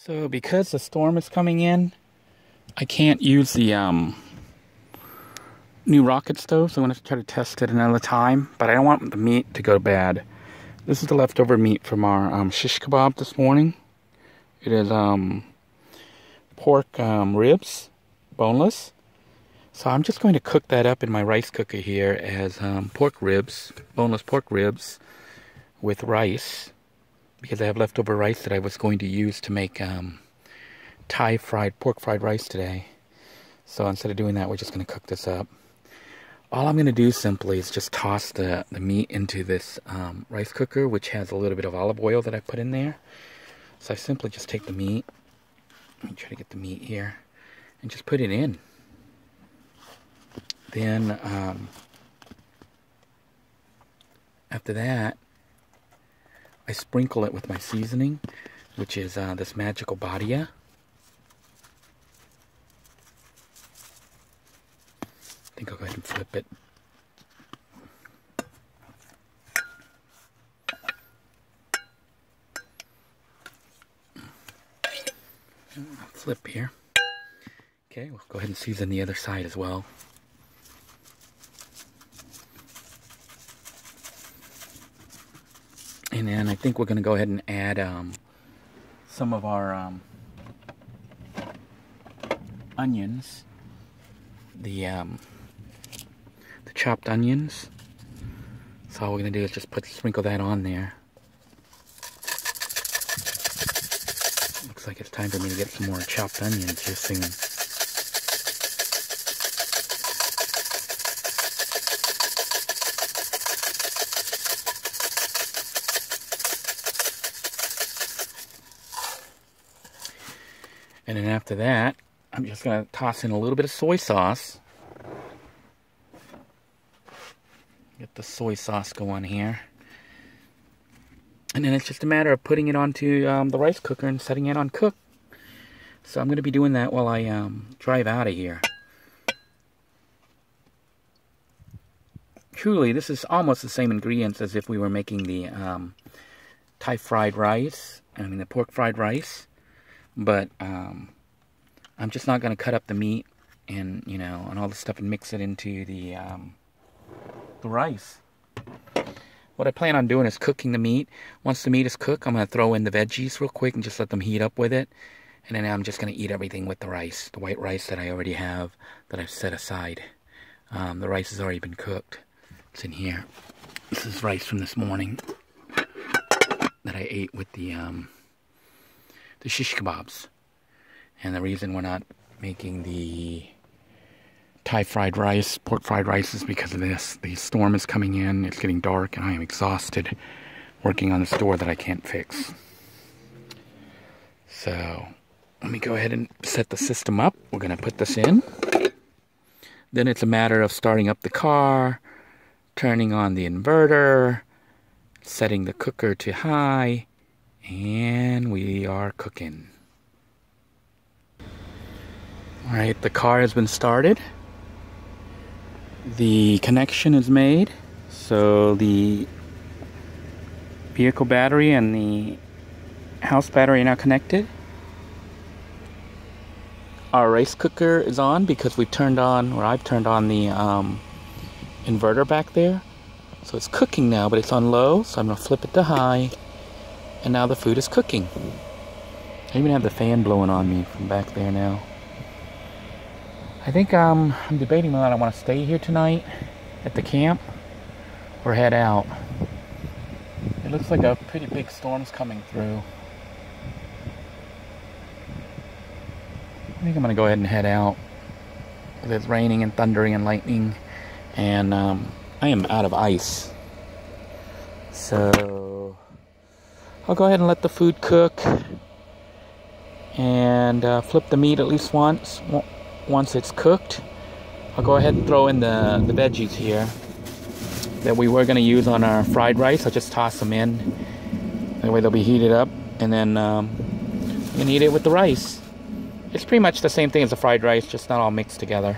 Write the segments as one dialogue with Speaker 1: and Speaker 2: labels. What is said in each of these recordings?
Speaker 1: So because the storm is coming in, I can't use the new rocket stove, so I'm going to try to test it another time, but I don't want the meat to go bad. This is the leftover meat from our shish kebab this morning. It is pork ribs, boneless. So I'm just going to cook that up in my rice cooker here as pork ribs, boneless pork ribs with rice, because I have leftover rice that I was going to use to make Thai pork fried rice today. So instead of doing that, we're just going to cook this up. All I'm going to do simply is just toss the meat into this rice cooker, which has a little bit of olive oil that I put in there. So I simply just take the meat, let me try to get the meat here, and just put it in. Then, after that, I sprinkle it with my seasoning, which is this magical badia. I think I'll go ahead and flip it. Flip here. Okay, we'll go ahead and season the other side as well. And then I think we're going to go ahead and add some of our onions, the chopped onions. So all we're going to do is just sprinkle that on there. Looks like it's time for me to get some more chopped onions here soon. And then after that, I'm just going to toss in a little bit of soy sauce. Get the soy sauce going here. And then it's just a matter of putting it onto the rice cooker and setting it on cook. So I'm going to be doing that while I drive out of here. Truly, this is almost the same ingredients as if we were making the Thai fried rice. The pork fried rice. But I'm just not going to cut up the meat and, and all the stuff and mix it into the rice. What I plan on doing is cooking the meat. Once the meat is cooked, I'm going to throw in the veggies real quick and just let them heat up with it. And then I'm just going to eat everything with the rice, the white rice that I already have, that I've set aside. The rice has already been cooked. It's in here. This is rice from this morning that I ate with the shish kebabs. And the reason we're not making the Thai fried rice, pork fried rice, is because of this. The storm is coming in, it's getting dark, and I am exhausted working on this door that I can't fix. So, let me go ahead and set the system up. We're going to put this in. Then it's a matter of starting up the car, turning on the inverter, setting the cooker to high, and we are cooking. Alright, the car has been started. The connection is made. So the vehicle battery and the house battery are now connected. Our rice cooker is on because I've turned on the inverter back there. So it's cooking now, but it's on low. So I'm going to flip it to high. And now the food is cooking. I even have the fan blowing on me from back there now. I think I'm debating whether I want to stay here tonight at the camp or head out. It looks like a pretty big storm's coming through. I think I'm going to go ahead and head out. It's raining and thundering and lightning, and I am out of ice. So I'll go ahead and let the food cook and flip the meat at least once. Once it's cooked, I'll go ahead and throw in the veggies here that we were going to use on our fried rice. I'll just toss them in. That way they'll be heated up, and then you can eat it with the rice. It's pretty much the same thing as the fried rice, just not all mixed together.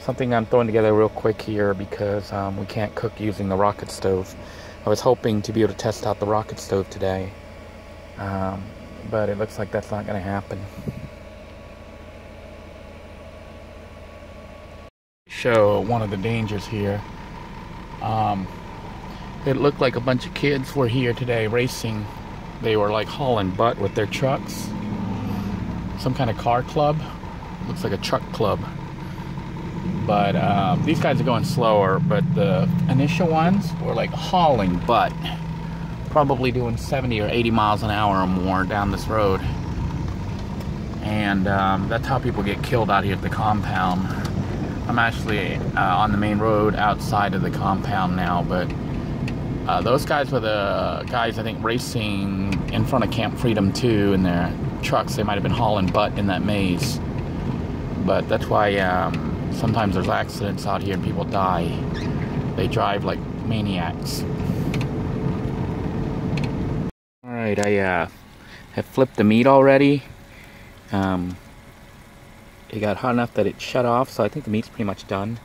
Speaker 1: Something I'm throwing together real quick here because we can't cook using the rocket stove. I was hoping to be able to test out the rocket stove today. but it looks like that's not going to happen. Show one of the dangers here. It looked like a bunch of kids were here today racing. They were like hauling butt with their trucks. Some kind of car club. Looks like a truck club. But these guys are going slower, but the initial ones were like hauling butt. Probably doing 70 or 80 miles an hour or more down this road. And that's how people get killed out here at the compound. I'm actually on the main road outside of the compound now, but those guys were the guys, I think, racing in front of Camp Freedom 2 in their trucks. They might have been hauling butt in that maze. But that's why sometimes there's accidents out here and people die. They drive like maniacs. Alright, I have flipped the meat already. It got hot enough that it shut off, so I think the meat's pretty much done.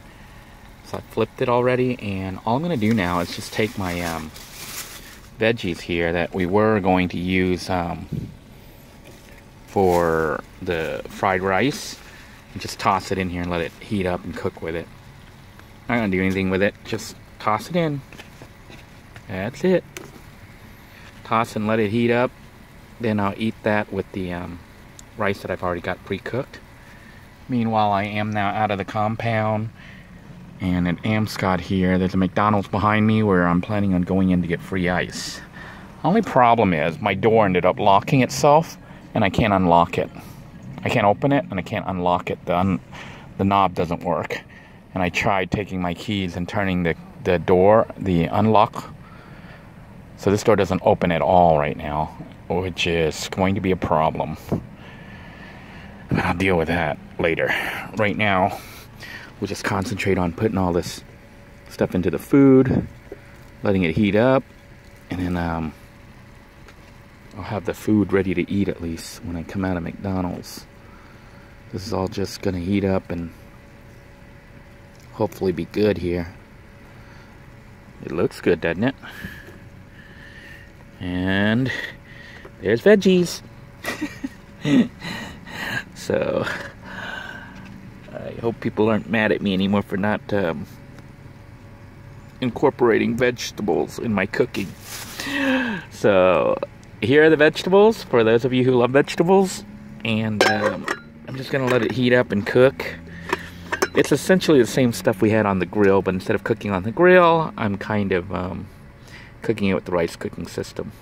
Speaker 1: So I flipped it already, and all I'm going to do now is just take my veggies here that we were going to use for the fried rice, and just toss it in here and let it heat up and cook with it. I'm not going to do anything with it, just toss it in. That's it. Toss and let it heat up. Then I'll eat that with the rice that I've already got pre-cooked. Meanwhile, I am now out of the compound. And at Amscott here, there's a McDonald's behind me where I'm planning on going in to get free ice. Only problem is my door ended up locking itself and I can't unlock it. I can't open it and I can't unlock it. The knob doesn't work. And I tried taking my keys and turning the door, the unlock. So this door doesn't open at all right now, which is going to be a problem. I'll deal with that later. Right now, we'll just concentrate on putting all this stuff into the food, letting it heat up, and then I'll have the food ready to eat at least when I come out of McDonald's. This is all just gonna heat up and hopefully be good here. It looks good, doesn't it? And there's veggies. So I hope people aren't mad at me anymore for not incorporating vegetables in my cooking. So here are the vegetables for those of you who love vegetables, and I'm just gonna let it heat up and cook. It's essentially the same stuff we had on the grill, but instead of cooking on the grill, I'm kind of cooking it with the rice cooking system.